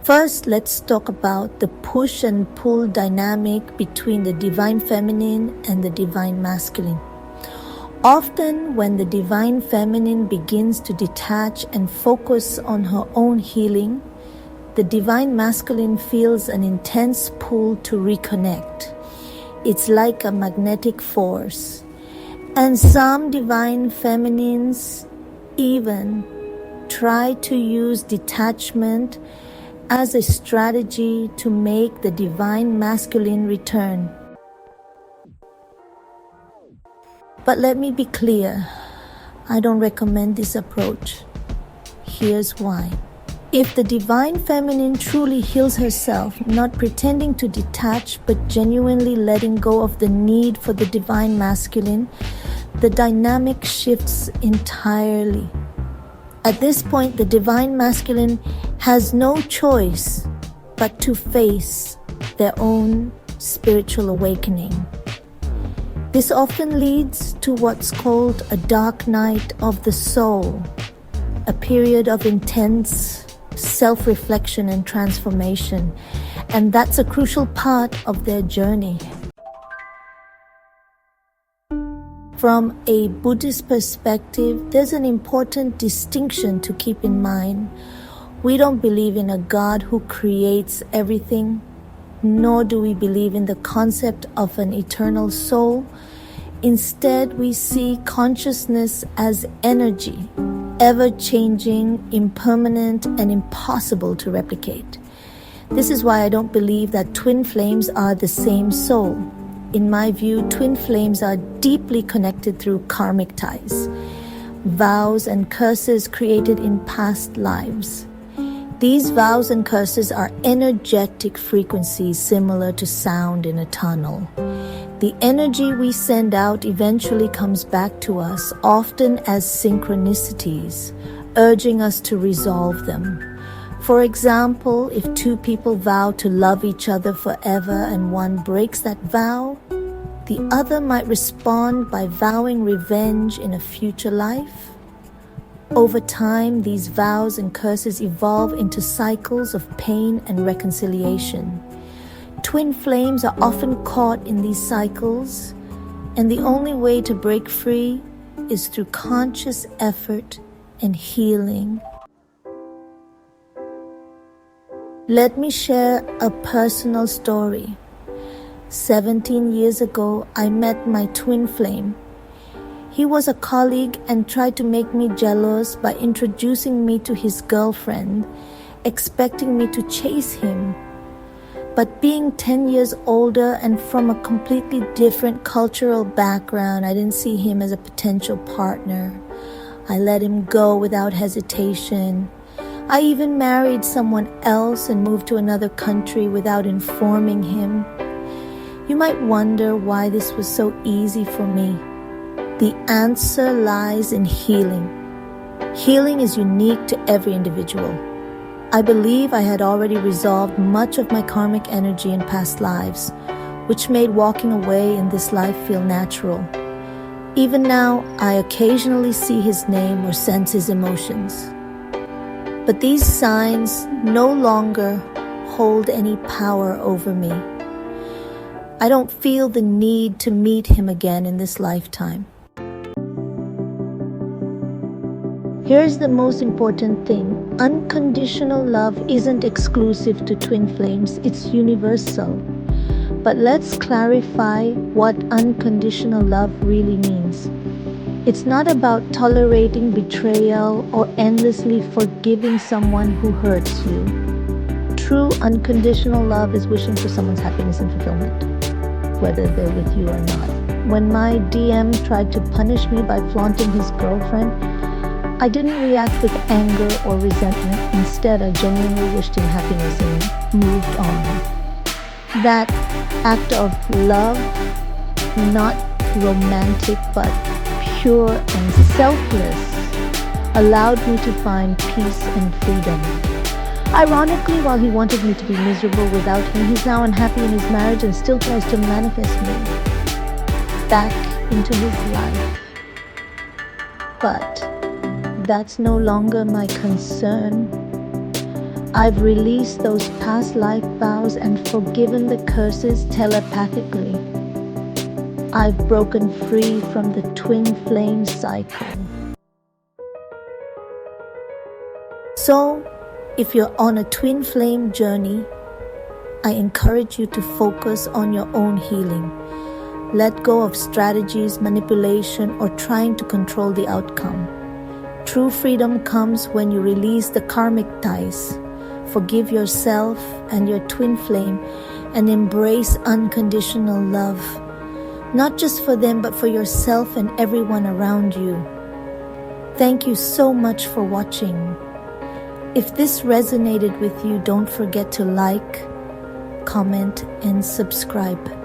First, let's talk about the push and pull dynamic between the divine feminine and the divine masculine. Often, when the divine feminine begins to detach and focus on her own healing, the divine masculine feels an intense pull to reconnect. It's like a magnetic force. And some divine feminines even try to use detachment as a strategy to make the divine masculine return. But let me be clear, I don't recommend this approach. Here's why. If the divine feminine truly heals herself, not pretending to detach but genuinely letting go of the need for the divine masculine, the dynamic shifts entirely. At this point, the divine masculine has no choice but to face their own spiritual awakening. This often leads to what's called a dark night of the soul, a period of intense self-reflection and transformation, and that's a crucial part of their journey. From a Buddhist perspective, there's an important distinction to keep in mind. We don't believe in a God who creates everything, nor do we believe in the concept of an eternal soul. Instead, we see consciousness as energy, ever-changing, impermanent, and impossible to replicate. This is why I don't believe that twin flames are the same soul. In my view, twin flames are deeply connected through karmic ties, vows and curses created in past lives. These vows and curses are energetic frequencies similar to sound in a tunnel. The energy we send out eventually comes back to us, often as synchronicities, urging us to resolve them. For example, if two people vow to love each other forever and one breaks that vow, the other might respond by vowing revenge in a future life. Over time, these vows and curses evolve into cycles of pain and reconciliation. Twin flames are often caught in these cycles, and the only way to break free is through conscious effort and healing. Let me share a personal story. 17 years ago, I met my twin flame. He was a colleague and tried to make me jealous by introducing me to his girlfriend, expecting me to chase him. But being 10 years older and from a completely different cultural background, I didn't see him as a potential partner. I let him go without hesitation. I even married someone else and moved to another country without informing him. You might wonder why this was so easy for me. The answer lies in healing. Healing is unique to every individual. I believe I had already resolved much of my karmic energy in past lives, which made walking away in this life feel natural. Even now, I occasionally see his name or sense his emotions. But these signs no longer hold any power over me. I don't feel the need to meet him again in this lifetime. Here's the most important thing. Unconditional love isn't exclusive to twin flames, it's universal. But let's clarify what unconditional love really means. It's not about tolerating betrayal or endlessly forgiving someone who hurts you. True unconditional love is wishing for someone's happiness and fulfillment, whether they're with you or not. When my DM tried to punish me by flaunting his girlfriend, I didn't react with anger or resentment. Instead, I genuinely wished him happiness and moved on. That act of love, not romantic but pure and selfless, allowed me to find peace and freedom. Ironically, while he wanted me to be miserable without him, he's now unhappy in his marriage and still tries to manifest me back into his life. But that's no longer my concern. I've released those past life vows and forgiven the curses telepathically. I've broken free from the twin flame cycle. So, if you're on a twin flame journey, I encourage you to focus on your own healing. Let go of strategies, manipulation, or trying to control the outcome. True freedom comes when you release the karmic ties, forgive yourself and your twin flame, and embrace unconditional love, not just for them, but for yourself and everyone around you. Thank you so much for watching. If this resonated with you, don't forget to like, comment, and subscribe.